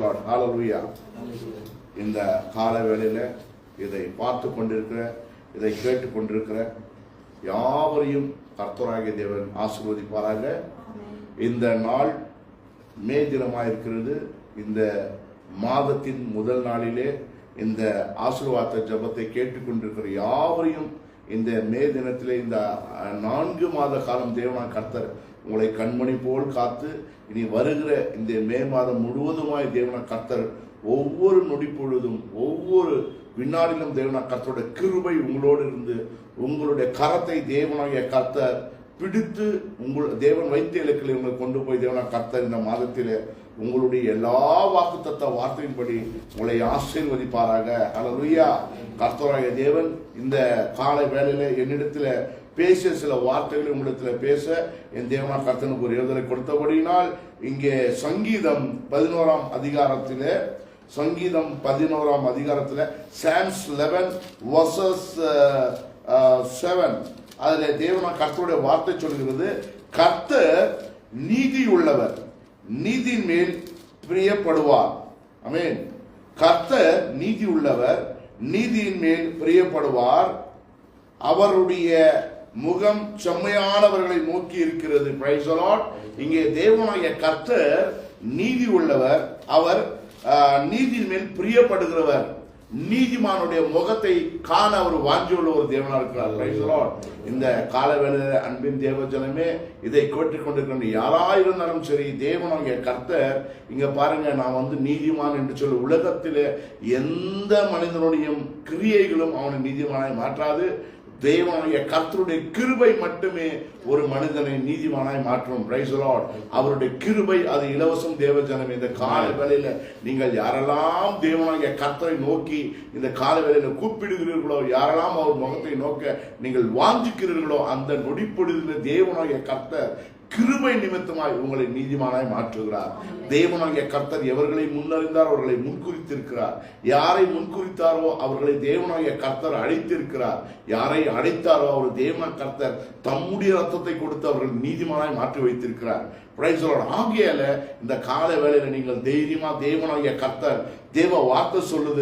Lord. ஹalleluya. இந்த கால வேளையில இதை பார்த்து கொண்டிருக்கிற, இதை கேட்டு கொண்டிருக்கிற யாவரையும் கர்த்தராகிய தேவன் ஆசீர்வதிப்பாராக. இந்த நாள் மே தினமாக இருக்கிறது. இந்த மாதத்தின் முதல் நாளிலே இந்த ஆசீர்வாத ஜெபத்தை கேட்டுக்கொண்டிருக்கிற யாவரையும் இந்த மே தினத்திலே இந்த 4 மாத காலம் தேவனான கர்த்தர் உங்களை கண்மணி போல் காத்து இனி வருகிற இந்த மே மாதம் முழுவதுமாய் தேவனான கர்த்தர் ஒவ்வொரு நொடி பொழுதும் ஒவ்வொரு வினாடிலும் தேவனான கர்த்தருடைய கிருபை உங்களோடு இருந்து உங்களுடைய கரத்தை தேவனாகிய கர்த்தர் பிடித்து தேவன் வைத்த இலக்கில் உங்களை கொண்டு போய் தேவனான கர்த்தர் இந்த மாதத்திலே உங்களுடைய எல்லா வாக்குத்தத்த வார்த்தையின்படி உங்களை ஆசீர்வதிப்பாராக. ஹல்லேலூயா. கர்த்தராகிய தேவன் இந்த காலை வேளையில என்னிடத்துல பேசிய சில வார்த்தைகளை உங்களிடத்தில் பேச என் தேவனான கர்த்தனுக்கு ஒரு ஏவுதலை கொடுத்தபடியினால் இங்கே சங்கீதம் 11ஆம் அதிகாரத்திலே சங்கீதம் 11ஆம் அதிகாரத்தில் Psalms 11 verses 7 அதில் தேவனான கர்த்தருடைய வார்த்தை சொல்கிறது, கர்த்தர் நீதி உள்ளவர், நீதியின் மேல் பிரியப்படுவார். ஆமென். கர்த்தர் நீதி உள்ளவர், நீதியின் மேல் பிரியப்படுவார், அவருடைய முகம் செம்மையானவர்களை நோக்கி இருக்கிறது. Praise the Lord. இங்கே தேவனாகிய கர்த்தர் நீதி உள்ளவர், அவர் நீதியின் மேல் பிரியப்படுகிறவர், நீதிமானுடைய முகத்தை காண அவர் வாஞ்சியுள்ள ஒரு தேவனா இருக்கிறார். Praise the Lord. இந்த காலவேளையில அன்பின் தேவஜனமே, இதை கேட்டுக்கொண்டிருக்கின்ற யாராயிருந்தாலும் சரி, தேவனாகிய கர்த்தர் இங்க பாருங்க, நான் நீதிமான் என்று சொல்ல உலகத்திலே எந்த மனிதனுடைய கிரியைகளும் அவனை நீதிமானாய் மாற்றாது. தேவனாகிய கர்த்தருடைய கிருபை மட்டுமே ஒரு மனிதனை நீதிமானாய் மாற்றும். Praise the Lord. அவருடைய கிருபை அது இலவசம். தேவஜனமே, இந்த கால வேளையில நீங்கள் யாரெல்லாம் தேவனாகிய கர்த்தரை நோக்கி இந்த கால வேளையில கூப்பிடுகிறீர்களோ, யாரெல்லாம் அவர் முகத்தை நோக்க நீங்கள் வாஞ்சிக்கிறீர்களோ, அந்த நொடிப்பொழுதில் தேவனாகிய கர்த்தர் கிருபை நிமித்தமாய் உங்களை நீதிமானாய் மாற்றுகிறார். தேவனாகிய கர்த்தர் எவர்களை முன்னறிந்தார் அவர்களை முன்குறித்திருக்கிறார். யாரை முன்குறித்தாரோ அவர்களை தேவனாகிய கர்த்தர் அழைத்திருக்கிறார். யாரை அழைத்தாரோ அவர் தேவனாகிய கர்த்தர் தம்முடைய ரத்தத்தை கொடுத்து அவர்கள் நீதிமானாய் மாற்றி வைத்திருக்கிறார். Praise the Lord. ஆகையால இந்த கால வேளையில நீங்கள் தைரியமா தேவனாகிய கர்த்தர் தேவ வார்த்தை சொல்லுது.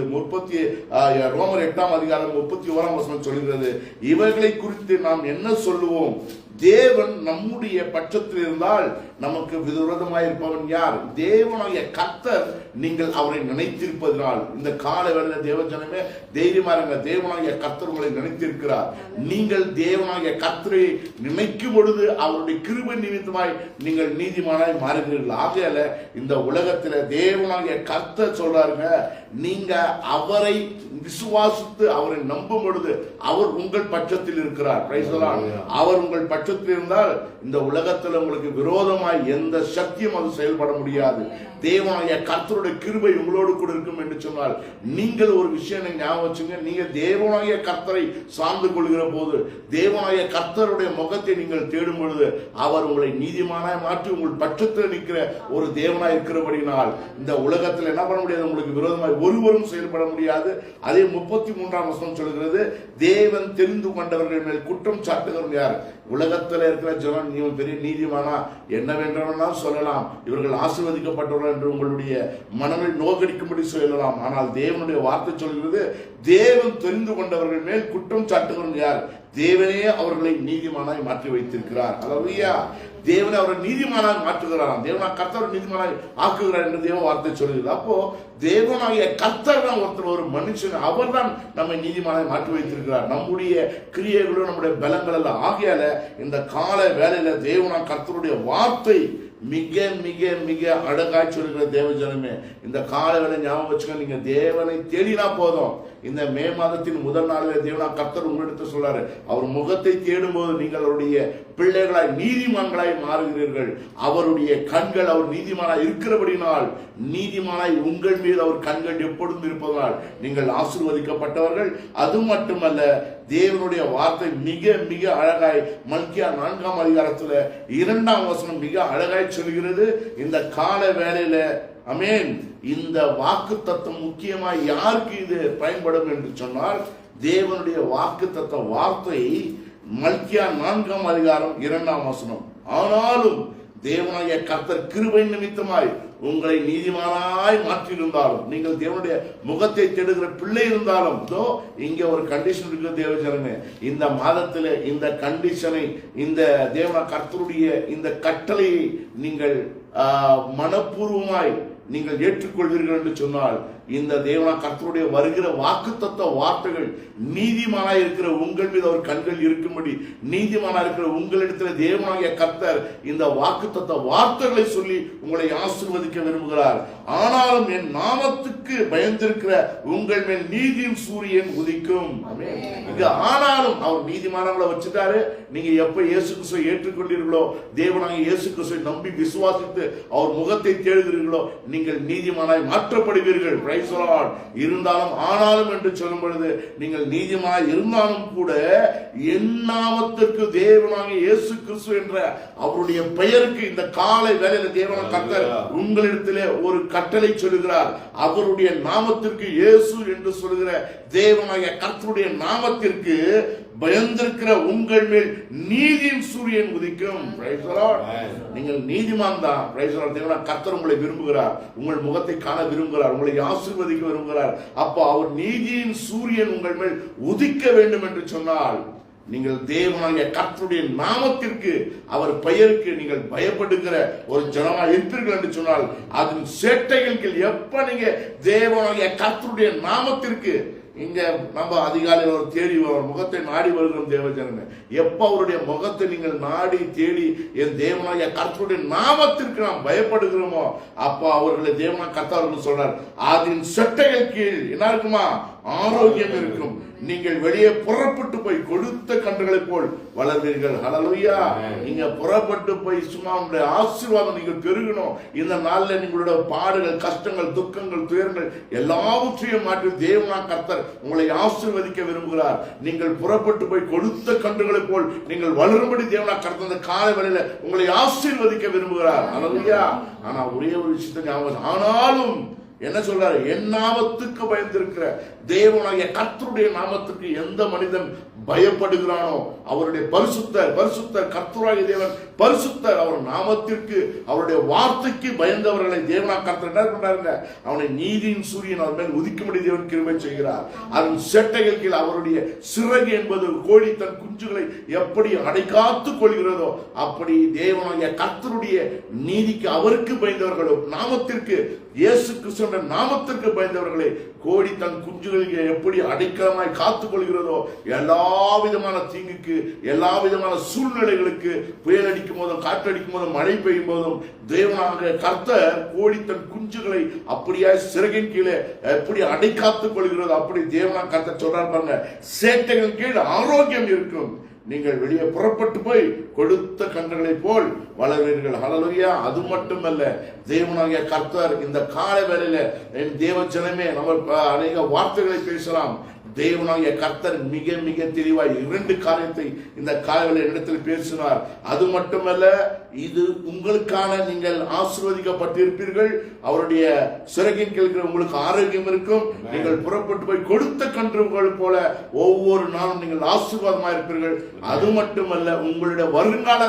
ரோமர் 8ஆம் அதிகாரம் 31ஆம் வசனம் சொல்கிறது, இவர்களை குறித்து நாம் என்ன சொல்லுவோம்? தேவன் நம்முடைய பட்சத்தில் இருந்தால் நமக்கு விரோதமாய் இருப்பவன் யார்? தேவனாகிய கர்த்தர் நீங்கள் அவரை நினைத்திருப்பதனால் இந்த கால வேளையில தேவஜனமே தைரியமா இருங்க. தேவனாகிய கர்த்தர் உங்களை நினைத்திருக்கிறார். நீங்கள் தேவனாகிய கர்த்தரை நினைக்கும் பொழுது அவருடைய கிருபை நிமித்தமாய் நீங்கள் நீதிமானாய் மாறுகிறீர்கள். ஆகையால இந்த உலகத்துல தேவனாகிய கர்த்தர் சொல்றாருங்க, நீங்க அவரை விசுவாசித்து அவரை நம்பும் பொழுது அவர் உங்கள் பட்சத்தில் இருக்கிறார். Praise the Lord. அவர் உங்கள் பட்சத்தில் இருந்தால் இந்த உலகத்தில் உங்களுக்கு விரோதமாய் எந்த சக்தியும் அது செயல்பட முடியாது. தேவனாகிய கர்த்தருடைய கிருபை உங்களோடு கூட இருக்கும் என்று சொன்னால் நீங்கள் ஒரு விஷயம் ஞாபகம் வச்சுங்க, நீங்க தேவனாகிய கர்த்தரை சார்ந்து கொள்கிற போது, தேவனாகிய கர்த்தருடைய முகத்தை நீங்கள் தேடும் பொழுது அவர் உங்களை நீதிமானாய் மாற்றி உங்கள் பட்சத்தில் நிற்கிற ஒரு தேவனாய் இருக்கிறபடினால் இந்த உலகத்தில் என்ன பண்ண முடியாது, உங்களுக்கு விரோதமாய் ஒருவரும் செயல்பட முடியாது. அதே 33ஆம் வசனம் சொல்கிறது, தேவன் தெரிந்து கொண்டவர்கள் மேல் குற்றம் சாட்டுகிறவன் யார்? உலகத்தில் இருக்கிற ஜனம் நீ பெரிய நீதிமானா என்ன வேண்டாம் சொல்லலாம், இவர்கள் ஆசீர்வதிக்கப்பட்டவர்கள் என்று உங்களுடைய மனதை நோக்கடிக்கும்படி சொல்லலாம். ஆனால் தேவனுடைய வார்த்தை சொல்கிறது, தேவன் தெரிந்து கொண்டவர்கள் மேல் குற்றம் சாட்டுகிறவன் யார்? தேவனே அவர்களை நீதிமானாய் மாற்றி வைத்திருக்கிறார். ஹல்லேலூயா. தேவனை அவரை நீதிமானாய் மாற்றுகிறாராம். தேவனாகிய கர்த்தர் நீதிமானாய் ஆக்குகிறார் என்று தேவ வார்த்தை சொல்கிறது. அப்போ தேவனாகிய கர்த்தர் தான் ஒருத்தர், ஒரு மனுஷன், அவர் தான் நம்மை நீதிமானாய் மாற்றி வைத்திருக்கிறார். நம்முடைய கிரியைகளும் நம்முடைய பலங்கள் அல்ல. ஆகையால இந்த கால வேளையில தேவனாகிய கர்த்தருடைய வார்த்தை மிக மிக மிக அழகாய் சொல்கிற தேவஜனமே, இந்த கால வேளை ஞாபகம் வச்சுக்க, நீங்க தேவனை தேடினா போதும். இந்த மே மாதத்தின் முதல் நாளிலே தேவனாகிய கர்த்தர் உங்களிடத்தில் சொல்றாரு, அவர் முகத்தை தேடும் போது நீங்கள் அவருடைய பிள்ளைகளாய் நீதிமான்களாய் மாறுகிறீர்கள். அவருடைய கண்கள் அவர் நீதிமானாய் இருக்கிறபடினால், நீதிமானாய் உங்கள் மீது அவர் கண்கள் எப்பொழுதும் இருப்பதனால் நீங்கள் ஆசீர்வதிக்கப்பட்டவர்கள். அது மட்டுமல்ல, தேவனுடைய வார்த்தை மிக மிக அழகாய் மல்கியா 4ஆம் அதிகாரத்துல 2ஆம் வசனம் மிக அழகாய் சொல்கிறது. இந்த கால வேளையில ஆமென், இந்த வாக்கு தத்துவம் முக்கியமாய் யாருக்கு இது பயன்படும் என்று சொன்னால், தேவனுடைய வாக்கு தத்துவ வார்த்தை மல்கியா 4ஆம் அதிகாரம் 2ஆம் வசனம். ஆனாலும் தேவனாகிய கர்த்தர் கிருபை நிமித்தமாய் உங்களை நீதிமானாய் மாற்றியிருந்தாலும், நீங்கள் தேவனுடைய முகத்தை தேடுகிற பிள்ளை இருந்தாலும், இங்க ஒரு கண்டிஷன் இருக்கு தேவஜனமே. இந்த மாதத்திலே இந்த கண்டிஷனை, இந்த தேவனா கர்த்தருடைய இந்த கட்டளையை நீங்கள் மனப்பூர்வமாய் நீங்கள் ஏற்றுக்கொள்வீர்கள் என்று சொன்னால், இந்த தேவனா கர்த்தருடைய வருகிற வாக்குத்தத்த வார்த்தைகள் நீதிமானாய் இருக்கிற உங்கள் மீது அவர் கண்கள் இருக்கும்படி, நீதிமானாய் இருக்கிற உங்களிடத்தில் தேவனாகிய கர்த்தர் இந்த வாக்குத்தத்த வார்த்தைகளை சொல்லி உங்களை ஆசீர்வதிக்க விரும்புகிறார். ஆனாலும் என் நாமத்துக்கு பயந்திருக்கிற உங்கள் மேல் நீதியின் சூரியன் உதிக்கும். இங்க ஆனாலும் அவர் நீதிமானவங்களை வச்சுட்டாரு. நீங்க எப்ப இயேசு கிறிஸ்துவை ஏற்றுக்கொண்டீர்களோ, தேவனாகிய இயேசு கிறிஸ்துவை நம்பி விசுவாசித்து அவர் முகத்தை தேடுகிறீர்களோ, நீங்கள் நீதிமானாய் மாற்றப்படுவீர்கள். இருந்தாலும் ஆனாலும் என்று சொல்லும் பொழுது, நீங்கள் நீதிமானாய் இருந்தாலும் கூட என் நாமத்திற்கு தேவனாகிய இயேசு கிறிஸ்து என்ற அவருடைய பெயருக்கு இந்த காலை வேளையில தேவனாகிய கர்த்தர் உங்களிடத்திலே ஒரு கட்டளை சொல்லுகிறார். அவருடைய நாமத்திற்கு, இயேசு என்று சொல்லுகிற தேவனாகிய கர்த்தருடைய நாமத்திற்கு பயந்திருக்கிற உங்கள் மேல் நீதியின் சூரியன் உதிக்கும். நீங்கள் நீதிமான் தான். தேவனா கர்த்தர் உங்களை விரும்புகிறார், உங்கள் முகத்தை காண விரும்புகிறார், உங்களை ஆசீர்வதிக்க விரும்புகிறார். அப்போ அவர் நீதியின் சூரியன் உங்கள் மேல் உதிக்க வேண்டும் என்று சொன்னால், நீங்கள் தேவனாகிய கர்த்தருடைய நாமத்திற்கு, அவர் பெயருக்கு நீங்கள் பயப்படுகிற ஒரு ஜனமா இருப்பீர்கள் என்று சொன்னால், அதன் சேட்டைகளுக்கு எப்ப நீங்க தேவனாகிய கர்த்தருடைய நாமத்திற்கு, இங்க நம்ம அதிகாலையில் ஒரு தேடி அவர் முகத்தை நாடி வருகிறோம் தேவஜனமே. எப்ப அவருடைய முகத்தை நீங்கள் நாடி தேடி என் தேவனாகிய கர்த்தருடைய நாமத்திற்கு நாம் பயப்படுகிறோமோ, அப்போ அவர்களை தேவனா கர்த்தர் சொல்றார், அதன் செட்டைகள் கீழ் என்ன இருக்குமா? ஆரோக்கியம் இருக்கும். நீங்கள் வெளியே புறப்பட்டு போய் கொடுத்த கன்றுகளை போல் வளர்வீர்கள். ஹல்லேலூயா. நீங்க புறப்பட்டு போய் சும்மா உங்களுடைய ஆசீர்வாதம் நீங்கள் பெருகணும். இந்த நாளில் நீங்களுடைய பாடுகள், கஷ்டங்கள், துக்கங்கள், துயரங்கள் எல்லாவற்றையும் மாற்றி தேவனா கர்த்தர் உங்களை ஆசீர்வதிக்க விரும்புகிறார். நீங்கள் புறப்பட்டு போய் கொடுத்த கன்றுகளை போல் நீங்கள் வளரும்படி தேவனா கர்த்தர் இந்த காலை வேளையில உங்களை ஆசீர்வதிக்க விரும்புகிறார். ஹல்லேலூயா. ஆனா ஒரே ஒரு விஷயத்தை ஞாபகம், ஆனாலும் என்ன சொல்றாரு? என் நாமத்துக்கு பயந்திருக்கிற தேவனாகிய கர்த்தருடைய நாமத்துக்கு எந்த மனிதன் பயப்படுகிறானோ, அவருடைய பரிசுத்தர், பரிசுத்தர் கர்த்தராகிய தேவன் பரிசுத்தர். அவர் நாமத்திற்கு, அவருடைய வார்த்தைக்கு பயந்தவர்களை தேவனா கர்த்தர் என்ன பண்றாருங்க? அவனை நீதியின் சூரியன் அவர் மேல் உதிக்கும்படி தேவன் கிருபை செய்கிறார். அதன் சேட்டைகள் கீழ் அவருடைய சிறகு என்பது கோழி தன் குஞ்சுகளை எப்படி அடைக்காத்துக் கொள்கிறதோ, அப்படி தேவனாகிய கர்த்தருடைய நீதிக்கு, அவருக்கு பயந்தவர்களும், நாமத்திற்கு, இயேசு கிறிஸ்துவின் நாமத்திற்கு பயந்தவர்களை கோழி தன் குஞ்சுகளுக்கு எப்படி அடைக்கலமாய் காத்துக் கொள்கிறதோ, எல்லா விதமான தீங்குக்கு, எல்லா விதமான சூழ்நிலைகளுக்கு, புயல் அடிக்கும் போதும், காற்றடிக்கும் போதும், மழை பெய்யும் போதும் தேவனாகிய கர்த்தர் கோழி தன் குஞ்சுகளை அப்படியே சிறகின் கீழே எப்படி அடைக்காத்துக் கொள்கிறதோ, அப்படி தேவனாகிய கர்த்தர் சொல்றார் பாருங்க, சேட்டைகள் கீழ் ஆரோக்கியம் இருக்கும். நீங்கள் வெளியே புறப்பட்டு போய் கொடுத்த கன்றுகளை போல் வளர்வீர்கள். ஹல்லேலூயா. அது மட்டுமல்ல, தேவனாகிய கர்த்தர் இந்த காலை வேளையில என் தேவ ஜனமே, நம்ம அநேக வார்த்தைகளை பேசலாம். தேவனாகிய கர்த்தர் மிக மிக தெளிவாய் 2 காரியத்தை இந்த காலையில் இடத்தில் பேசினார். அது மட்டுமல்ல, இது உங்களுக்கான, நீங்கள் ஆசீர்வதிக்கப்பட்டிருப்பீர்கள். அவருடைய சிறகின் கீழ் உங்களுக்கு ஆரோக்கியம் இருக்கும். நீங்கள் புறப்பட்டு போய் கொடுத்த கன்றுகள் போல ஒவ்வொரு நாளும் நீங்கள் ஆசீர்வாதமாக இருப்பீர்கள். அது மட்டுமல்ல, உங்களுடைய வருங்கால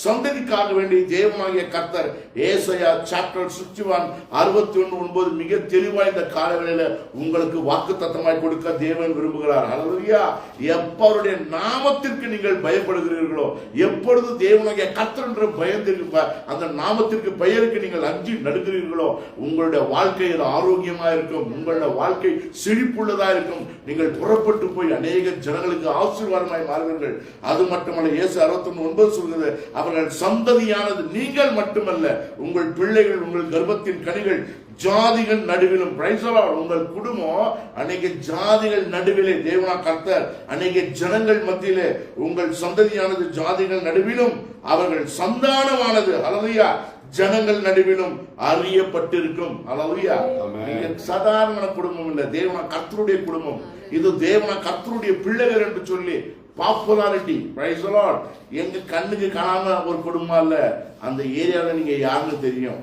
சந்ததிக்காக வேண்டி தேவனாகிய கர்த்தர் ஏசாயா சாப்டர் 61:9 மிக தெளிவாய் இந்த காலவேளையில உங்களுக்கு வாக்குத்தத்தமாய் கொடுக்க தேவன் விரும்புகிறார். ஹல்லேலூயா. எப்ப அவருடைய நாமத்திற்கு நீங்கள் பயப்படுகிறீர்களோ, எப்பொழுது தேவனாகிய கர்த்தர் என்ற பயந்திருக்க அந்த நாமத்திற்கு பெயருக்கு நீங்கள் அஞ்சி நடுகிறீர்களோ, உங்களுடைய வாழ்க்கையில் ஆரோக்கியமா இருக்கும், உங்களுடைய வாழ்க்கை செழிப்புள்ளதா இருக்கும். நீங்கள் புறப்பட்டு போய் அநேக ஜனங்களுக்கு ஆசீர்வாதமாய் மாறுவீர்கள். அது மட்டுமல்ல, இயேசு 61:9 சொல்கிறது, அவர்கள் சந்ததியானது நீங்கள் மட்டுமல்ல, உங்கள் பிள்ளைகள், உங்கள் கர்ப்பத்தின் கனிகள் ஜாதிகள் நடுவிலும். உங்கள் குடும்பம் அநேக ஜாதிகள் நடுவிலே தேவனா கர்த்தர் அநேக ஜனங்கள் மத்தியிலே, உங்கள் சந்ததியானது ஜாதிகள் நடுவிலும், அவர்கள் சந்தானமானது ஹல்லேலூயா ஜனங்கள் நடுவிலும் அறியப்பட்டிருக்கும். ஹல்லேலூயா. நீங்க சாதாரண குடும்பம் இல்ல, தேவனா கர்த்தருடைய குடும்பம். இது தேவனா கர்த்தருடைய பிள்ளைகள் என்று சொல்லி பாப்புலாரிட்டி, பிரைஸ் தி லார்ட். எங்க கண்ணுக்கு காணாம ஒரு குடும்பம் இல்ல, அந்த ஏரியாவில் நீங்க யாருன்னு தெரியும்.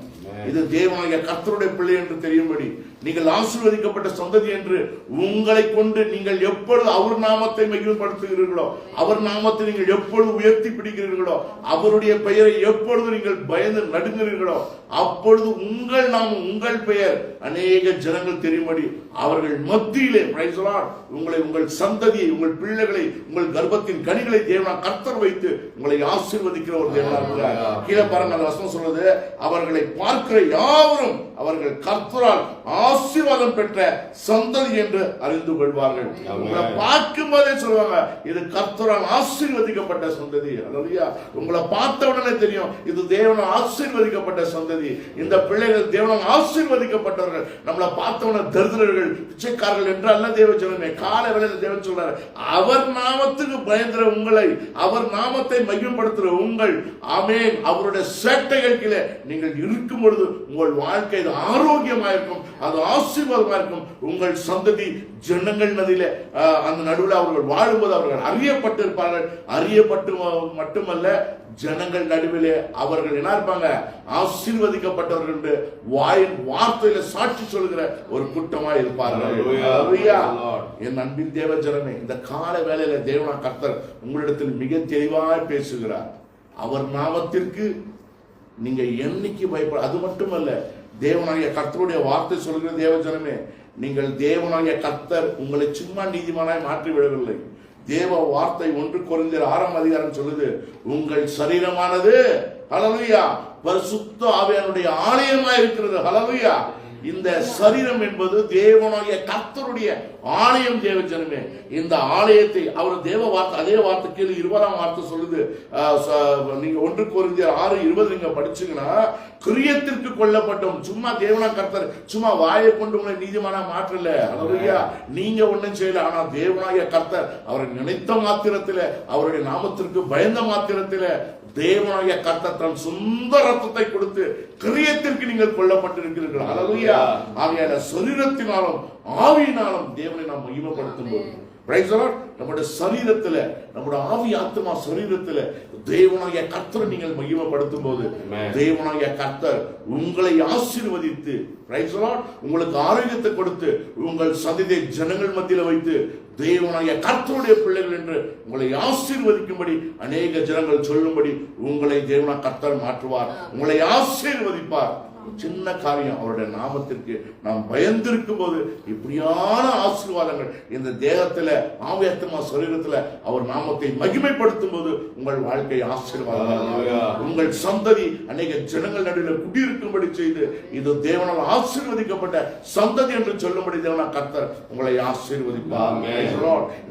இது தேவனாகிய கர்த்தருடைய பிள்ளை என்று தெரியும்படி நீங்கள் ஆசீர்வதிக்கப்பட்ட சந்ததி என்று உங்களை கொண்டு நீங்கள் எப்பொழுது அவர் நாமத்தை மகிமைப்படுத்துகிறீர்களோ, அவர் நாமத்தை நீங்கள் எப்பொழுது உயர்த்தி பிடிக்கிறீர்களோ, அவருடைய பெயரை எப்பொழுது நீங்கள் பயந்து நடுங்குகிறீர்களோ, அப்பொழுது உங்கள் நாமம் உங்கள் பெயர் அநேக ஜனங்கள் தெரியும்படி அவர்கள் மத்தியிலே உங்களை, உங்கள் சந்ததியை, உங்கள் பிள்ளைகளை, உங்கள் கர்ப்பத்தின் கனிகளை தேவனா கர்த்தர் வைத்து உங்களை ஆசீர்வதிக்கிற ஒரு தேவனா இருக்கிறார். கீழே பாருங்க, அந்த வசனம் சொல்றது, அவர்களை பார்க்கிற யாவரும் அவர்கள் கர்த்தரால் ஆசீர்வாதம் பெற்ற சந்ததி என்று அறிந்து கொள்வார்கள். உங்களை பார்க்கும் போதே சொல்லுவாங்க, இது கர்த்தரால் ஆசீர்வதிக்கப்பட்ட சந்ததி. அல்லேலூயா. உங்களை பார்த்த உடனே தெரியும், இது தேவனால் ஆசீர்வதிக்கப்பட்ட சந்ததி. இந்த பிள்ளைகள் தேவனால் ஆசீர்வதிக்கப்பட்டவர்கள். நம்மளை பார்த்தவன தரித்திரர்கள், பிச்சைக்காரர்கள் என்று அல்ல தேவ ஜனமே. காலை வேளையில் தேவன் சொல்றாரு, அவர் நாமத்துக்கு பயந்துற உங்களை, அவர் நாமத்தை மகிமைப்படுத்துற உங்கள், ஆமென், அவருடைய சேட்டைகள் கீழே நீங்கள் இருக்கும் பொழுது உங்கள் வாழ்க்கை ஆரோக்கியமா இருக்கும், அது ஆசீர்வாதமா இருக்கும். உங்கள் சந்ததி ஜனங்கள் நதியில அந்த நடுவில் அவர்கள் வாழும்போது அவர்கள் அறியப்பட்டு இருப்பார்கள். அறியப்பட்டு மட்டுமல்ல, ஜனங்கள் நடுவிலே அவர்கள் என்ன இருப்பாங்க, ஆசீர்வதிக்கப்பட்டவர்கள் என்று வாயின் வார்த்தையில சாட்சி சொல்கிற ஒரு கூட்டமா இருப்பார்கள். என் அன்பின் தேவ ஜனமே, இந்த கால வேளையில தேவனா கர்த்தர் உங்களிடத்தில் மிக தெளிவாய் பேசுகிறார். அவர் நாமத்திற்கு நீங்க என்னைக்கு பயப்பட, அது மட்டுமல்ல, தேவனாகிய கர்த்தருடைய வார்த்தை சொல்கிற தேவ ஜனமே, நீங்கள் தேவனாகிய கர்த்தர் உங்களை சும்மா நீதிமானாய் மாற்றி விடவில்லை. தேவ வார்த்தை 1 கொரிந்தியர் 6ஆம் அதிகாரம் சொல்லுது, உங்கள் சரீரமானது ஹல்லேலூயா பரிசுத்த ஆவியானுடைய ஆலயமாய் இருக்கிறது. ஹல்லேலூயா. இந்த சரீரம் என்பது தேவனாகிய கர்த்தருடைய ஆலயம். தேவ ஜனமே, இந்த ஆலயத்தை அவர் தேவ வார்த்தை, அதே வார்த்தை கீழே 20ஆம் வார்த்தை சொல்லுது. நீங்க 1 கொரிந்தியர் 6:20 நீங்க படிச்சீங்கன்னா, கிரியத்திற்கு கொல்லப்பட்டோம். சும்மா தேவனா கர்த்தர் சும்மா வாயை கொண்டு உங்களை நீதிமானா மாற்றல. ஹல்லேலூயா. நீங்க ஒன்னும் செய்யல, ஆனா தேவனாகிய கர்த்தர் அவரை நினைத்த மாத்திரத்தில, அவருடைய நாமத்திற்கு பயந்த மாத்திரத்தில தேவனாகிய கர்த்தர் தன் சொந்த ரத்தத்தை கொடுத்து கிரியத்திற்கு நீங்கள் கொல்லப்பட்டிருக்கிறீர்கள். ஹல்லேலூயா. ஆகையால சரீரத்தினாலும் ஆவியினாலும் தேவனை நாம் மகிமைப்படுத்தும் போது, நம்முடைய சரீரத்துல, நம்முடைய ஆவி ஆத்மா சரீரத்துல தேவனாகிய கர்த்தரை நீங்கள் மகிமைப்படுத்தும் போது, தேவனாகிய கர்த்தர் உங்களை ஆசீர்வதித்து, உங்களுக்கு ஆரோக்கியத்தை கொடுத்து, உங்கள் சந்ததியை ஜனங்கள் மத்தியில வைத்து தேவனாகிய கர்த்தருடைய பிள்ளைகள் என்று உங்களை ஆசீர்வதிக்கும்படி அநேக ஜனங்கள் சொல்லும்படி உங்களை தேவனா கர்த்தர் மாற்றுவார், உங்களை ஆசீர்வதிப்பார். சின்ன காரியம், அவருடைய நாமத்திற்கு நாம் பயந்திருக்கும் போது இப்படியான ஆசீர்வாதங்கள் இந்த தேகத்துல, ஆவியாத்மா சரீரத்துல அவர் நாமத்தை மகிமைப்படுத்தும் போது உங்கள் வாழ்க்கை ஆசீர்வாதம். உங்கள் சந்ததி அநேக ஜனங்கள் நடுவில் குடியிருக்கும்படி செய்து, இது தேவனால் ஆசீர்வதிக்கப்பட்ட சந்ததி என்று சொல்லும்படி தேவனா கர்த்தர் உங்களை ஆசீர்வதிப்பார்.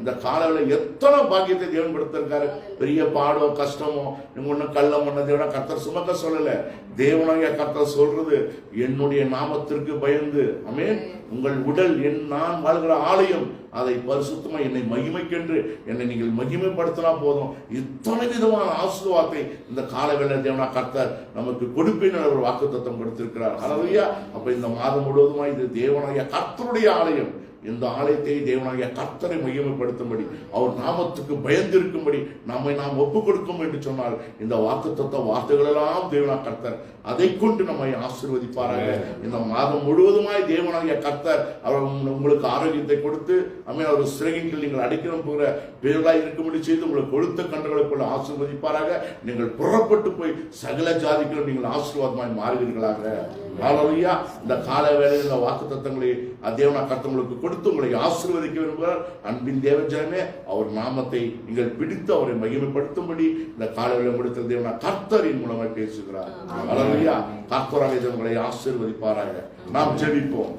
இந்த காலையில் எத்தனை பாக்கியத்தை தேவன் கொடுத்திருக்காரு. பெரிய பாடோ கஷ்டமோ நீங்க ஒன்னும் கள்ளம் பண்ண தேவனா கர்த்தர் சுமக்க சொல்லல. தேவனாகிய கர்த்தர் சொல்றது, என்னுடைய நாமத்திற்கு பயந்து, ஆமென், உங்கள் உடல் நான் வாழ்கிற ஆலயம், அதை பரிசுத்தமா என்னை மகிமைக்கென்று என்னை நீங்கள் மகிமைப்படுத்தினா போதும். இத்தனை விதமான ஆசீர்வாதத்தை இந்த காலவேளை தேவனா கர்த்தர் நமக்கு கொடுப்பேன் ஒரு வாக்குத்தத்தம் கொடுத்திருக்கிறார். ஹல்லேலூயா. அப்ப இந்த மாதம் முழுவதுமா இது தேவனாகிய கர்த்தருடைய ஆலயம். இந்த ஆலயத்தை தேவனாகிய கர்த்தரை மகிமைப்படுத்தும்படி, அவர் நாமத்துக்கு பயந்திருக்கும்படி நம்மை நாம் ஒப்புக் கொடுக்கும் என்று சொன்னால், இந்த வாக்குத்தத்த வார்த்தைகள் எல்லாம் தேவனா கர்த்தர் அதை கொண்டு நம்மை ஆசீர்வதிப்பாராக. இந்த மாதம் முழுவதுமாய் தேவனாகிய கர்த்தர் அவர் உங்களுக்கு ஆரோக்கியத்தை கொடுத்து, அவர் சிறையின் நீங்கள் அடைக்கணும் போகிற பேர்களாய் இருக்கும்படி செய்து உங்களை கொழுத்த கன்றுகளுக்குள்ள ஆசீர்வதிப்பாராக. நீங்கள் புறப்பட்டு போய் சகல ஜாதிகளும் நீங்கள் ஆசீர்வாதமாய் மாறுவீர்களாக. ஹல்லேலூயா. இந்த கால வேளையில் இந்த வாக்கு தத்தங்களை தேவனா கர்த்தர் உங்களுக்கு கொடுத்து உங்களை ஆசீர்வதிக்க விரும்புகிறார். அன்பின் தேவ ஜனமே, அவர் நாமத்தை நீங்கள் பிடித்து அவரை மகிமைப்படுத்தும்படி இந்த கால வேளையில் கொடுத்த தேவனா கர்த்தரின் மூலமாக பேசுகிறார். ஹல்லேலூயா. கர்த்தராக உங்களை ஆசீர்வதிப்பாராக. நாம் ஜெபிப்போம்.